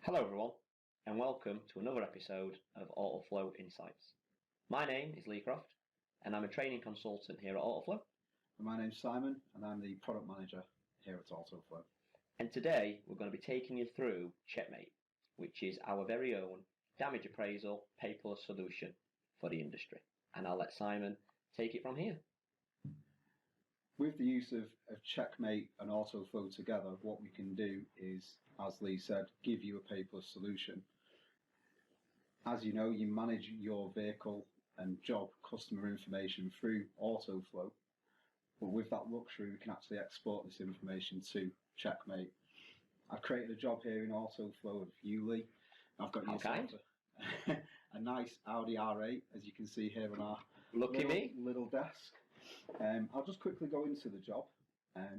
Hello everyone, and welcome to another episode of AutoFlow Insights. My name is Lee Croft, and I'm a training consultant here at AutoFlow. And my name's Simon, and I'm the product manager here at AutoFlow. And today we're going to be taking you through CHECKmate, which is our very own damage appraisal paperless solution for the industry. And I'll let Simon take it from here. With the use of CHECKmate and AutoFlow together, what we can do is, as Lee said, give you a paperless solution. As you know, you manage your vehicle and job customer information through AutoFlow, but with that luxury we can actually export this information to CHECKmate. I've created a job here in AutoFlow of you, Lee. I've got yourself a nice Audi R8, as you can see here on our little desk. I'll just quickly go into the job,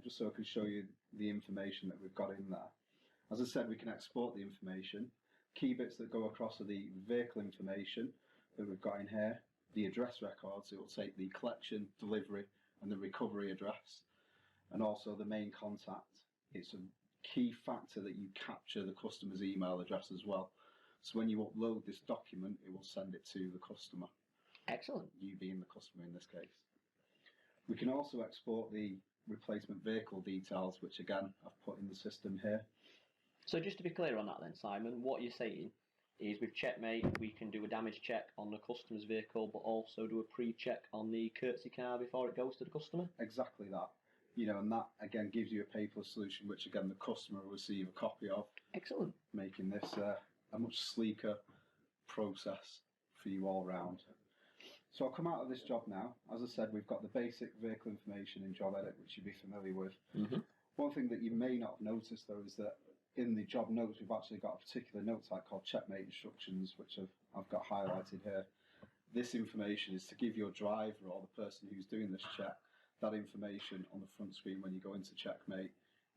just so I can show you the information that we've got in there. As I said, we can export the information. Key bits that go across are the vehicle information that we've got in here, the address records. It will take the collection, delivery and the recovery address, and also the main contact. It's a key factor that you capture the customer's email address as well. So when you upload this document, it will send it to the customer. Excellent. You being the customer in this case. We can also export the replacement vehicle details, which again I've put in the system here. So just to be clear on that then, Simon, what you're saying is with CHECKmate we can do a damage check on the customer's vehicle, but also do a pre-check on the courtesy car before it goes to the customer? Exactly that. And that again gives you a paperless solution, which again the customer will receive a copy of. Excellent. Making this a much sleeker process for you all round. So I'll come out of this job now. As I said, we've got the basic vehicle information in Job Edit, which you'll be familiar with. One thing that you may not have noticed though is that in the job notes we've actually got a particular note type called CHECKmate instructions, which I've got highlighted here. This information is to give your driver or the person who's doing this check that information on the front screen when you go into CHECKmate.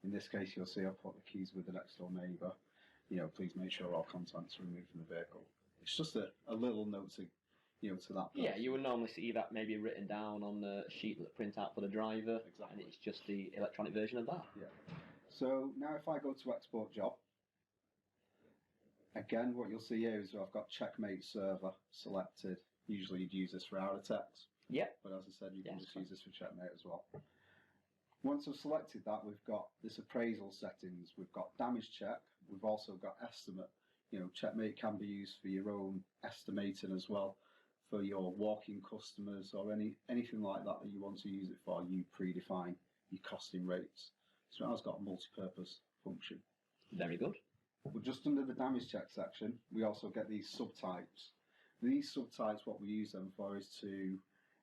In this case, you'll see I've put the keys with the next door neighbour. Please make sure all contents are removed from the vehicle. It's just a little note to to that person. Yeah, you would normally see that maybe written down on the sheet that print out for the driver. Exactly. And it's just the electronic version of that. Yeah. So now if I go to export job, again what you'll see here is I've got CHECKmate server selected. Usually you'd use this for Autotext. Yeah. But as I said, you can just use this for CHECKmate as well. Once I've selected that, we've got this appraisal settings, we've got damage check, we've also got estimate. CHECKmate can be used for your own estimating as well, for your walk-in customers or anything like that you want to use it for. You predefine your costing rates. So it has got a multi-purpose function. Very good. But just under the damage check section, we also get these subtypes. These subtypes, what we use them for is to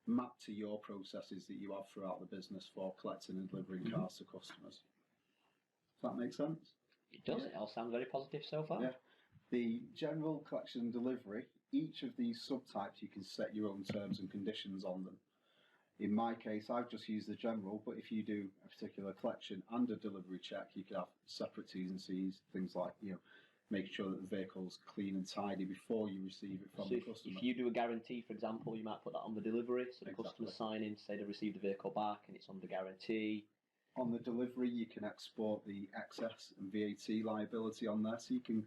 map to your processes that you have throughout the business for collecting and delivering cars to customers. Does that make sense? It does. It all sounds very positive so far. Yeah. The general collection and delivery, each of these subtypes you can set your own terms and conditions on them. In my case, I've just used the general, but if you do a particular collection and a delivery check, you could have separate T's and C's, things like, make sure that the vehicle's clean and tidy before you receive it from the customer. If you do a guarantee, for example, you might put that on the delivery, so the customer sign in to say they received the vehicle back and it's under guarantee. On the delivery, you can export the excess and VAT liability on there, so you can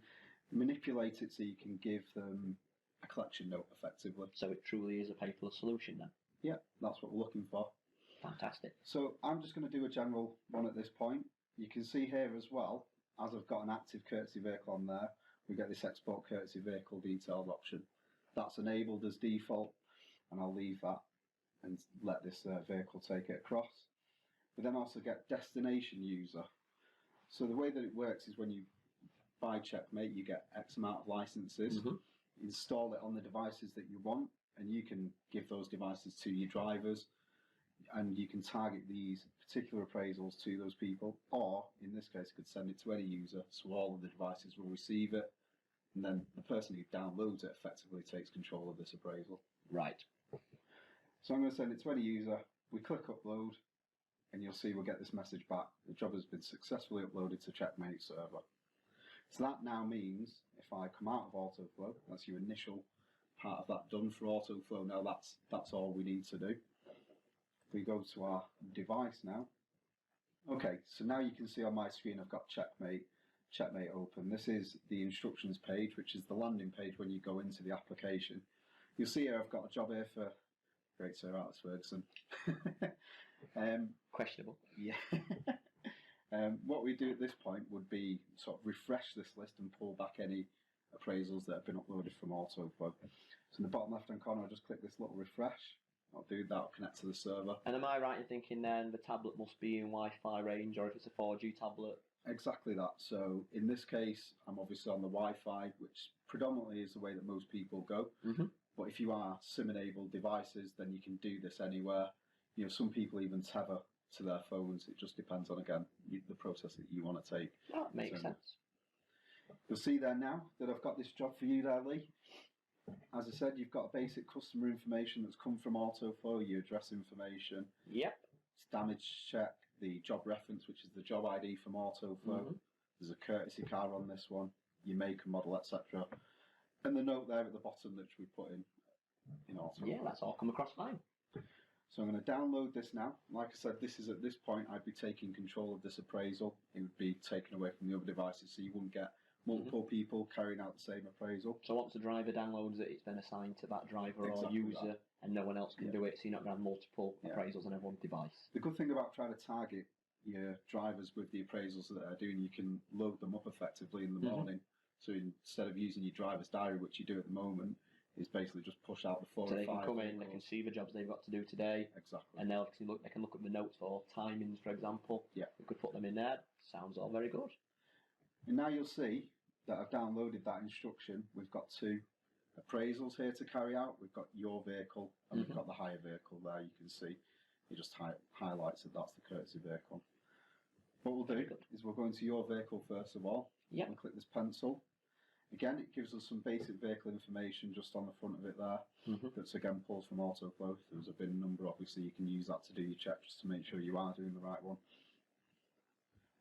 manipulate it so you can give them a collection note effectively. So it truly is a paperless solution then? Yeah, that's what we're looking for. Fantastic. So I'm just going to do a general one at this point. You can see here as well, as I've got an active courtesy vehicle on there, we get this export courtesy vehicle details option. That's enabled as default, and I'll leave that and let this vehicle take it across. We then also get destination user. So the way that it works is when you buy CHECKmate, you get X amount of licenses, install it on the devices that you want, and you can give those devices to your drivers, and you can target these particular appraisals to those people, or in this case you could send it to any user, so all of the devices will receive it, and then the person who downloads it effectively takes control of this appraisal. Right. So I'm going to send it to any user, we click upload, and you'll see we'll get this message back. The job has been successfully uploaded to CHECKmate server. So that now means if I come out of AutoFlow, that's your initial part of that done for AutoFlow. Now that's all we need to do. If we go to our device now, okay, so now you can see on my screen I've got CHECKmate CHECKmate open. This is the instructions page, which is the landing page when you go into the application. You'll see here I've got a job here for Great Sir Alex Ferguson. Questionable. Yeah. What we do at this point would be sort of refresh this list and pull back any appraisals that have been uploaded from AutoFlow. So in the bottom left hand corner, I'll just click this little refresh. I'll do that, I'll connect to the server. And am I right in thinking then the tablet must be in Wi-Fi range, or if it's a 4G tablet? Exactly that. So in this case, I'm obviously on the Wi-Fi, which predominantly is the way that most people go. But if you are SIM-enabled devices, then you can do this anywhere. You know, some people even tether to their phones. It just depends on, again, the process that you want to take. That makes sense. You'll see there now that I've got this job for you there, Lee. As I said, you've got basic customer information that's come from AutoFlow, your address information. Yep. It's damage check, the job reference, which is the job ID from AutoFlow. There's a courtesy car on this one, your make and model, etc. And the note there at the bottom that we put in AutoFlow. Yeah, that's all come across fine. So I'm going to download this now. Like I said, this is at this point I'd be taking control of this appraisal. It would be taken away from the other devices, so you wouldn't get multiple people carrying out the same appraisal. So once the driver downloads it, it's then assigned to that driver or user, and no one else can do it, so you're not going to have multiple appraisals on everyone's device. The good thing about trying to target your drivers with the appraisals that they're doing, you can load them up effectively in the morning. So instead of using your driver's diary, which you do at the moment, is basically just push out the 4 or 5. So they can come in, they can see the jobs they've got to do today. Exactly. And they can look at the notes for timings, for example. Yeah. We could put them in there. Sounds all very good. And now you'll see that I've downloaded that instruction. We've got 2 appraisals here to carry out. We've got your vehicle and we've got the hire vehicle there. You can see it just highlights that that's the courtesy vehicle. What we'll do is we'll go into your vehicle first of all. Yeah. And click this pencil. Again, it gives us some basic vehicle information just on the front of it there. That's again pulled from AutoFlow. If there's a VIN number, obviously you can use that to do your check just to make sure you are doing the right one.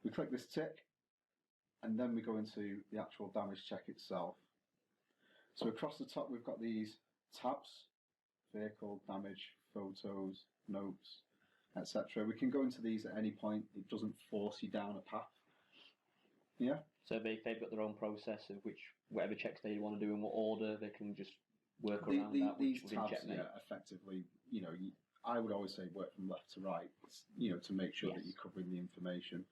We click this tick, and then we go into the actual damage check itself. So across the top we've got these tabs: vehicle, damage, photos, notes, etc. We can go into these at any point. It doesn't force you down a path. Yeah. So they've got their own process of whatever checks they want to do in what order, they can just work around that. These tabs, effectively, I would always say work from left to right, to make sure that you're covering the information.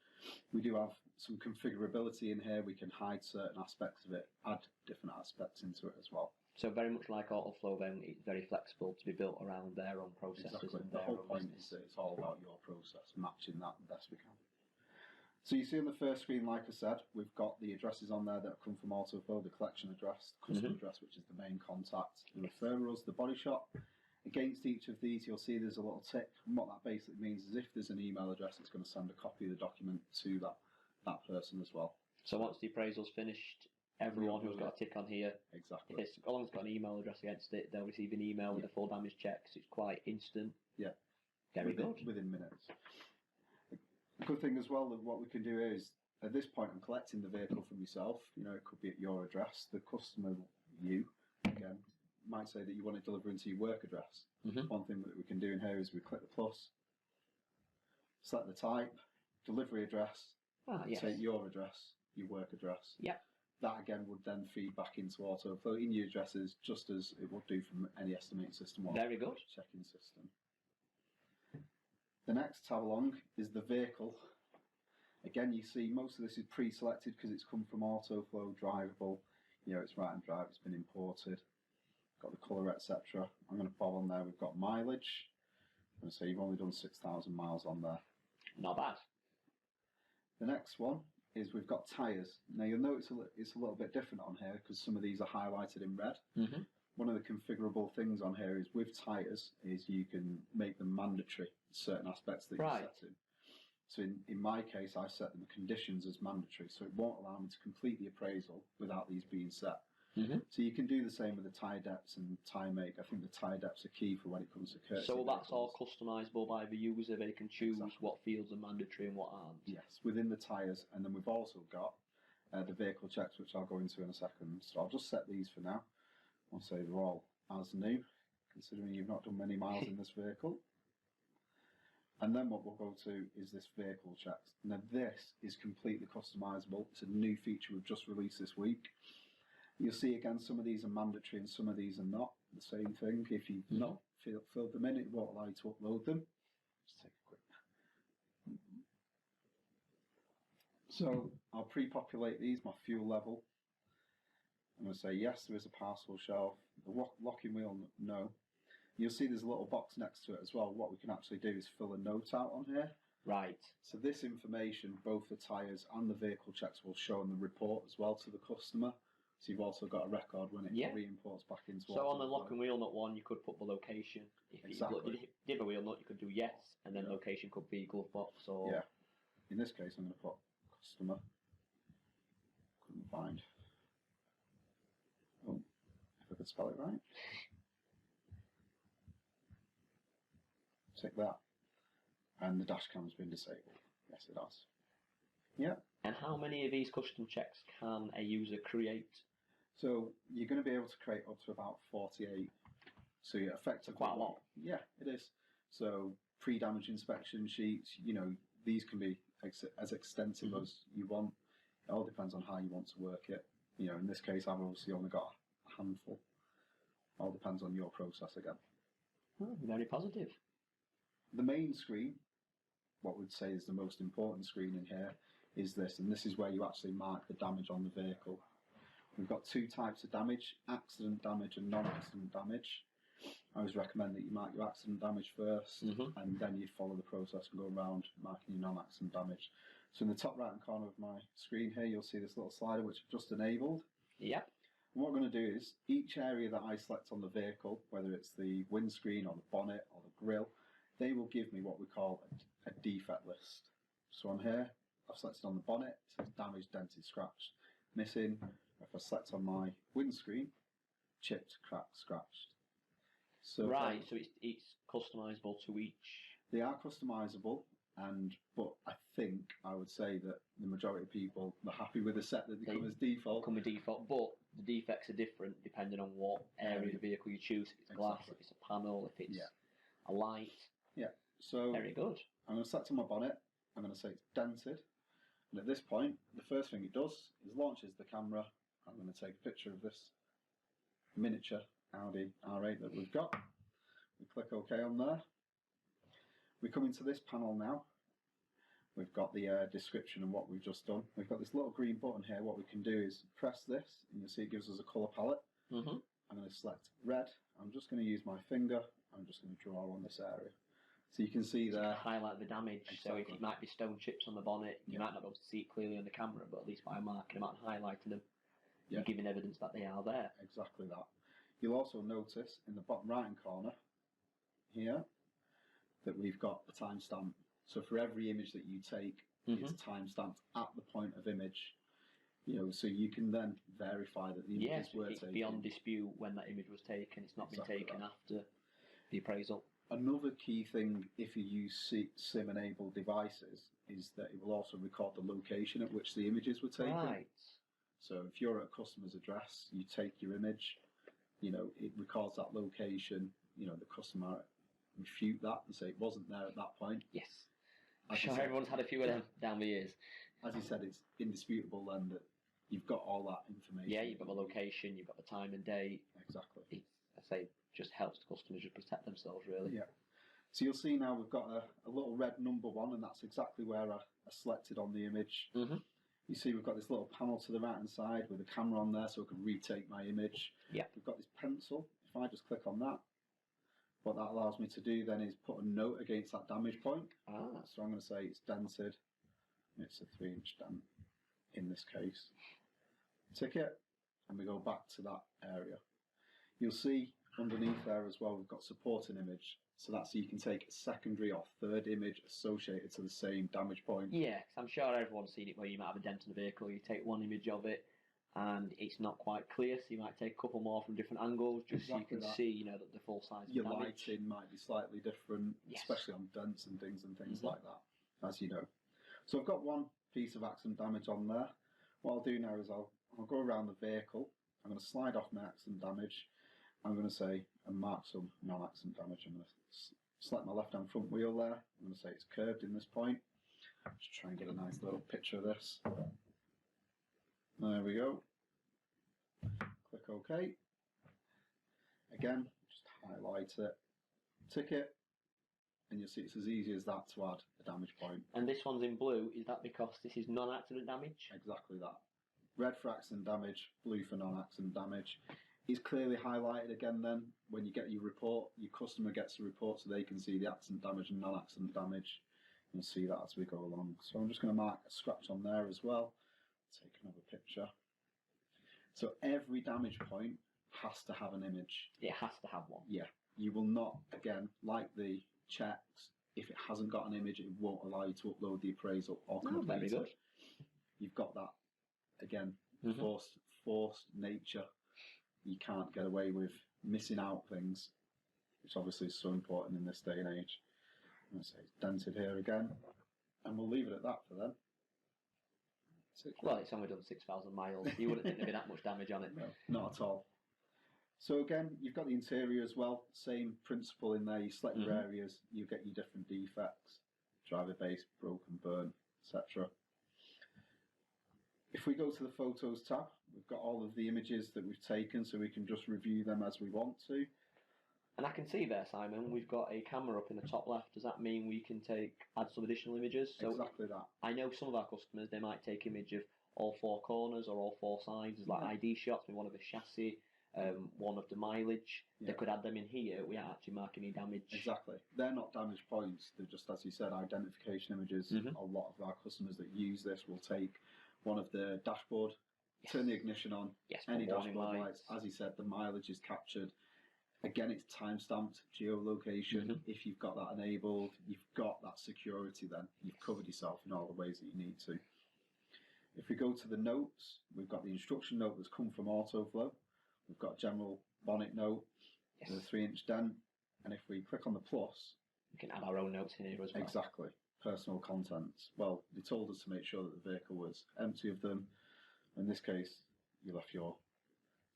We do have some configurability in here. We can hide certain aspects of it, add different aspects into it as well. So very much like AutoFlow, then it's very flexible to be built around their own processes. Exactly. And the whole point is that it's all about your process, matching that the best we can. So you see on the first screen, like I said, we've got the addresses on there that have come from AutoFlow, the collection address, the customer address, which is the main contact, the referrals, the body shop. Against each of these, you'll see there's a little tick. And what that basically means is if there's an email address, it's going to send a copy of the document to that person as well. So once the appraisal's finished, everyone who's got a tick on here, exactly. As long as it's got an email address against it, they'll receive an email with a full damage check. So it's quite instant. Yeah. Very good. Within minutes. The good thing as well that what we can do is, at this point, I'm collecting the vehicle from yourself. It could be at your address. The customer, you, again, might say that you want to deliver into your work address. One thing that we can do in here is we click the plus, select the type, delivery address, take your address, your work address. Yep. That again would then feed back into AutoFlow in your addresses, just as it would do from any estimating system or very good checking system. The next tab along is the vehicle. Again, you see most of this is pre-selected because it's come from AutoFlow, drivable. It's right and drive, it's been imported. Got the colour, etc. I'm going to bob on there. We've got mileage. I'm going to say you've only done 6,000 miles on there. Not bad. The next one is we've got tyres. Now you'll notice it's a little bit different on here because some of these are highlighted in red. One of the configurable things on here is with tyres is you can make them mandatory, certain aspects that you set in. So in my case, I set the conditions as mandatory, so it won't allow me to complete the appraisal without these being set. So you can do the same with the tyre depths and tyre make. I think the tyre depths are key for when it comes to courtesy. So that's all customisable by the user. They can choose what fields are mandatory and what aren't. Yes, within the tyres. And then we've also got the vehicle checks, which I'll go into in a second. So I'll just set these for now. I'll say they're all as new, considering you've not done many miles in this vehicle. And then what we'll go to is this vehicle checks. Now this is completely customizable. It's a new feature we've just released this week. You'll see again, some of these are mandatory and some of these are not. The same thing. If you've not filled them in, it won't allow you to upload them. Just take a quick. So I'll pre-populate these, my fuel level. I'm going to say yes, there is a parcel shelf. The locking wheel, no. You'll see there's a little box next to it as well. What we can actually do is fill a note out on here. Right. So this information, both the tyres and the vehicle checks, will show in the report as well to the customer. So you've also got a record when it re-imports back into. So on the lock and wheel nut one, you could put the location. If exactly. you did a wheel nut, you could do yes, and then location could be glove box or. Yeah. In this case, I'm going to put customer. Couldn't find. Oh, if I could spell it right. Tick that. And the dash cam's been disabled. Yes, it has. Yeah. And how many of these custom checks can a user create? So you're going to be able to create up to about 48. So you're effectively quite a lot. Yeah, it is. So pre-damage inspection sheets, you know, these can be as extensive as you want. It all depends on how you want to work it. You know, in this case, I've obviously only got a handful. All depends on your process again. Oh, very positive. The main screen, what we'd say is the most important screen in here, is this, and this is where you actually mark the damage on the vehicle. We've got two types of damage, accident damage and non-accident damage. I always recommend that you mark your accident damage first, and then you follow the process and go around marking your non-accident damage. So in the top right hand corner of my screen here, you'll see this little slider which I've just enabled. Yep. And what we're going to do is, each area that I select on the vehicle, whether it's the windscreen or the bonnet or the grille, they will give me what we call a defect list. So on here, I've selected on the bonnet, it says damaged, dented, scratched, missing. If I select on my windscreen, chipped, cracked, scratched. So right, so it's customisable to each. They are customisable, but I would say that the majority of people are happy with the set that they come as default. Come with default, but the defects are different depending on what area of the vehicle you choose. If it's glass, if it's a panel, if it's a light. Yeah. So very good. I'm going to select on my bonnet. I'm going to say it's dented. And at this point, the first thing it does is launches the camera. I'm going to take a picture of this miniature Audi R8 that we've got. We click OK on there. We come into this panel now. We've got the description and what we've just done. We've got this little green button here. What we can do is press this, and you'll see it gives us a colour palette. I'm going to select red. I'm just going to use my finger. I'm just going to draw on this area. So you can see there. Highlight the damage. Exactly. So if it might be stone chips on the bonnet, you might not be able to see it clearly on the camera, but at least by marking them out and highlighting them, you're giving evidence that they are there. Exactly that. You'll also notice in the bottom right hand corner here that we've got a timestamp. So for every image that you take, it's timestamped at the point of image. You know, so you can then verify that the images were taken. It's beyond dispute when that image was taken. It's not been taken after the appraisal. Another key thing, if you use SIM-enabled devices, is that it will also record the location at which the images were taken. Right. So if you're at a customer's address, you take your image, you know, it records that location, you know, the customer refute that and say it wasn't there at that point. Yes. I'm sure everyone's had a few of them down the years. As you said, it's indisputable then that you've got all that information. Yeah, you've got the location, you've got the time and date. Exactly. I say, just helps the customers just protect themselves, really. Yeah. So you'll see now we've got a little red number 1, and that's exactly where I selected on the image. You see we've got this little panel to the right hand side with a camera on there so I can retake my image. Yeah. We've got this pencil. If I just click on that, what that allows me to do then is put a note against that damage point. So I'm going to say it's dented. It's a 3-inch dent in this case. Tick it, and we go back to that area. You'll see underneath there as well we've got supporting image. So that's so you can take a secondary or third image associated to the same damage point. Yeah, I'm sure everyone's seen it where you might have a dent in a vehicle, you take one image of it and it's not quite clear, so you might take a couple more from different angles just so you can see, you know, that the full size of your damage. lighting might be slightly different, especially on dents and things like that, as you know. So I've got one piece of accident damage on there. What I'll do now is I'll go around the vehicle. I'm going to slide off my accident damage. I'm going to say and mark some non-accident damage. I'm going to select my left-hand front wheel there. I'm going to say it's curved in this point. Just try and get a nice little picture of this. There we go. Click OK. Again, just highlight it, tick it, and you'll see it's as easy as that to add a damage point. And this one's in blue, is that because this is non-accident damage? Exactly that. Red for accident damage, blue for non-accident damage. It's clearly highlighted again then, when you get your report, your customer gets the report so they can see the accident damage and non-accident damage. You'll see that as we go along. So I'm just going to mark a scratch on there as well. Take another picture. So every damage point has to have an image. It has to have one. Yeah. You will not, again, like the checks, if it hasn't got an image, it won't allow you to upload the appraisal or complete very good. it. You've got that, again, forced nature. You can't get away with missing out things, which obviously is so important in this day and age. I'm going to say it's dented here again, and we'll leave it at that for then. Well, it's only done 6,000 miles. You wouldn't think there'd be that much damage on it. No, not at all. So again, you've got the interior as well. Same principle in there. You select your areas, you get your different defects, driver base, broken, burnt, etc. If we go to the Photos tab, we've got all of the images that we've taken, so we can just review them as we want to. And I can see there, Simon, we've got a camera up in the top left. Does that mean we can add some additional images? So Exactly that. I know some of our customers, they might take image of all four corners or all four sides, like ID shots, one of the chassis, one of the mileage. They could add them in here. We aren't actually marking any damage. Exactly. They're not damage points. They're just, as you said, identification images. A lot of our customers that use this will take one of the dashboard, turn the ignition on, any dashboard lights. As you said, the mileage is captured. Again, it's time-stamped geolocation. If you've got that enabled, you've got that security then. You've covered yourself in all the ways that you need to. If we go to the notes, we've got the instruction note that's come from AutoFlow. We've got a general bonnet note, with a 3-inch dent. And if we click on the plus, we can add our own notes in here as well. Exactly. Personal contents. Well, they told us to make sure that the vehicle was empty of them. In this case, you left your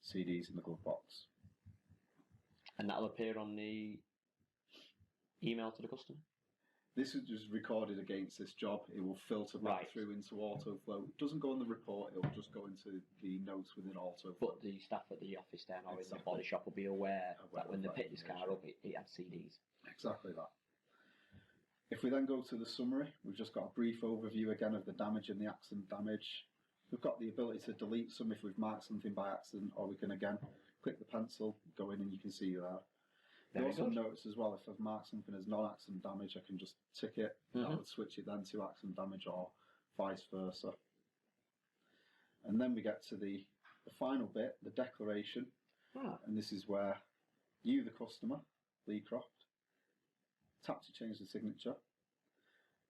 CDs in the glove box. And that'll appear on the email to the customer? This is just recorded against this job. It will filter back through into AutoFlow. It doesn't go in the report, it will just go into the notes within AutoFlow. But the staff at the office then or in the body shop will be aware that when they pick this car up, it had CDs. Exactly that. If we then go to the summary, we've just got a brief overview again of the damage and the accident damage. We've got the ability to delete some if we've marked something by accident, or we can again click the pencil, go in and you can see there. You also notice as well, if I've marked something as non-accident damage, I can just tick it. That would switch it then to accident damage or vice versa. And then we get to the final bit, the declaration. And this is where you, the customer, Lee Croft, tap to change the signature.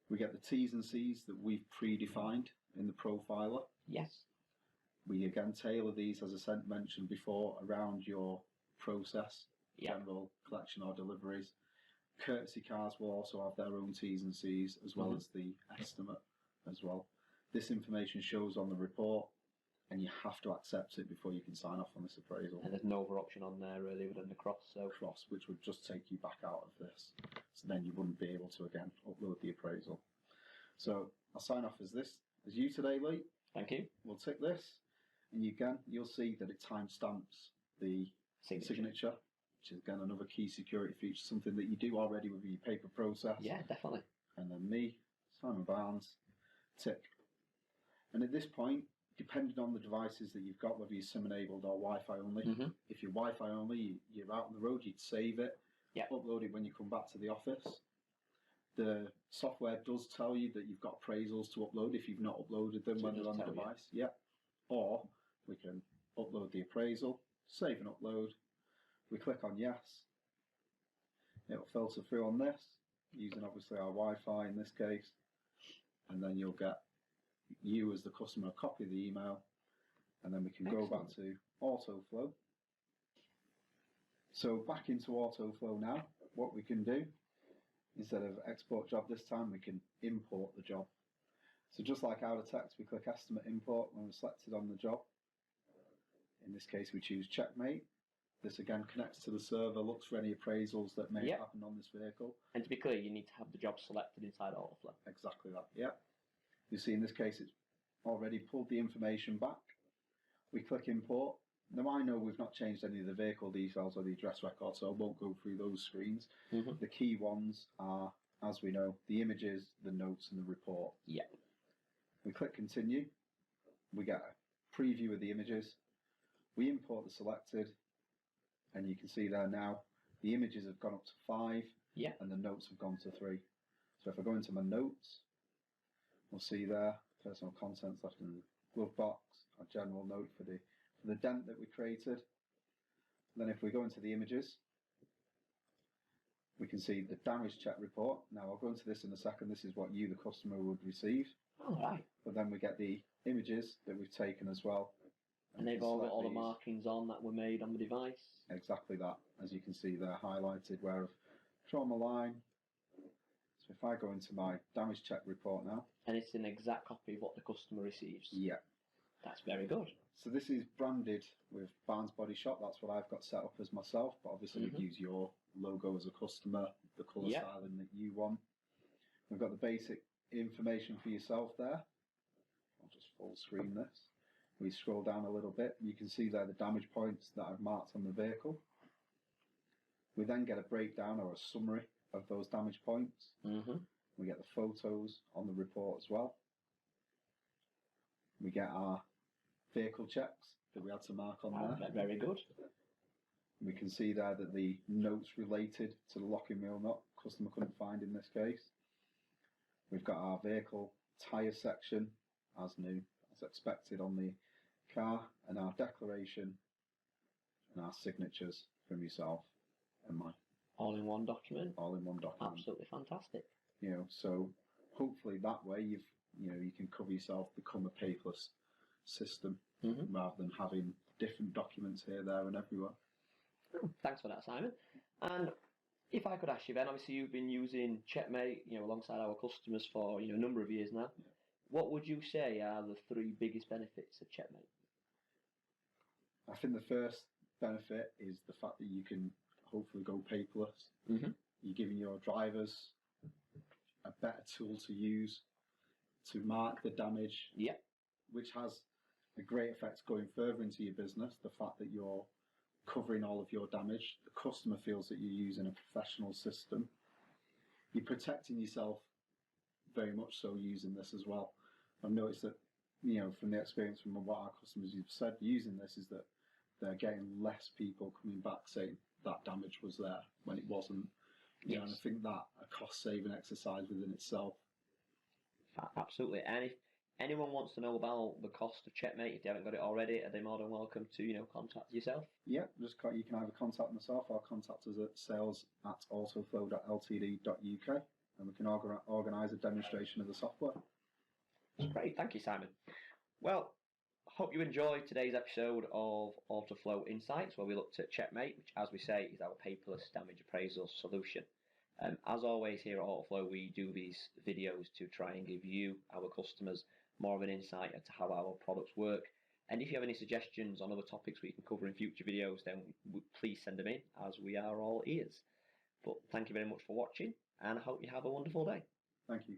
We get the T's and C's that we've predefined in the profiler. Yes. We again tailor these, as I mentioned before, around your process, general collection or deliveries. Courtesy cars will also have their own T's and C's, as well as the estimate as well. This information shows on the report, and you have to accept it before you can sign off on this appraisal. And there's no other option on there really other than the cross. So cross, which would just take you back out of this. So then you wouldn't be able to again upload the appraisal. So I'll sign off as you today, Lee. Thank you. We'll tick this, and you'll see that it timestamps the signature, which is again another key security feature, something that you do already with your paper process. Yeah, definitely. And then me, Simon Barnes, tick. And at this point, depending on the devices that you've got, whether you're SIM enabled or Wi-Fi only, if you're Wi-Fi only, you're out on the road, you'd save it, upload it when you come back to the office. The software does tell you that you've got appraisals to upload if you've not uploaded them when they're on the device. Or we can upload the appraisal, save and upload. We click on yes. It will filter through on this, using obviously our Wi-Fi in this case. And then you'll get you as the customer a copy of the email. And then we can go back to AutoFlow. So back into AutoFlow now, what we can do, instead of export job this time, we can import the job. So just like out of text, we click estimate import when we're selected on the job. In this case, we choose CHECKmate. This again connects to the server, looks for any appraisals that may Yep. have happened on this vehicle. And to be clear, you need to have the job selected inside AutoFlow. Exactly that, yep. You see in this case it's already pulled the information back. We click import. Now I know we've not changed any of the vehicle details or the address record, so I won't go through those screens. The key ones are, as we know, the images, the notes and the report. Yep. We click continue. We get a preview of the images. We import the selected, and you can see there now the images have gone up to 5, and the notes have gone to 3. So if I go into my notes, we'll see there personal contents left in the glove box, a general note for the dent that we created. Then if we go into the images, we can see the damage check report. Now I'll go into this in a second. This is what you, the customer, would receive. All right. But then we get the images that we've taken as well. And they've all got all the markings on that were made on the device. Exactly that. As you can see, they're highlighted where I've drawn my line. So if I go into my damage check report now. And it's an exact copy of what the customer receives. Yeah. That's very good. So this is branded with Barnes Body Shop. That's what I've got set up as myself. But obviously you'd use your logo as a customer, the colour styling that you want. We've got the basic information for yourself there. I'll just full screen this. We scroll down a little bit. You can see there the damage points that I've marked on the vehicle. We then get a breakdown or a summary of those damage points. We get the photos on the report as well. We get our vehicle checks that we had to mark on there. Very good. We can see there that the notes related to the locking wheel nut, customer couldn't find in this case. We've got our vehicle tyre section as new, as expected on the car, and our declaration and our signatures from yourself and mine. All in one document. All in one document. Absolutely fantastic. You know, so hopefully that way you can cover yourself, become a paperless system rather than having different documents here, there, and everywhere. Thanks for that, Simon. And if I could ask you, then, obviously you've been using CHECKmate, alongside our customers for a number of years now. What would you say are the 3 biggest benefits of CHECKmate? I think the first benefit is the fact that you can hopefully go paperless. You're giving your drivers a better tool to use to mark the damage, which has a great effect going further into your business. The fact that you're covering all of your damage, the customer feels that you're using a professional system. You're protecting yourself very much so using this as well. I've noticed that, from the experience from what our customers have said using this, is that they're getting less people coming back saying that damage was there when it wasn't. And I think that a cost-saving exercise within itself. Absolutely. And if anyone wants to know about the cost of CHECKmate, if they haven't got it already, are they more than welcome to contact yourself? Yeah, you can either contact myself or contact us at sales@autoflow.ltd.uk, and we can organise a demonstration of the software. That's great. Thank you, Simon. Well, I hope you enjoyed today's episode of AutoFlow Insights, where we looked at CHECKmate, which, as we say, is our paperless damage appraisal solution. As always here at AutoFlow, we do these videos to try and give you, our customers, more of an insight into how our products work. And if you have any suggestions on other topics we can cover in future videos, then please send them in, as we are all ears. But thank you very much for watching, and I hope you have a wonderful day. Thank you.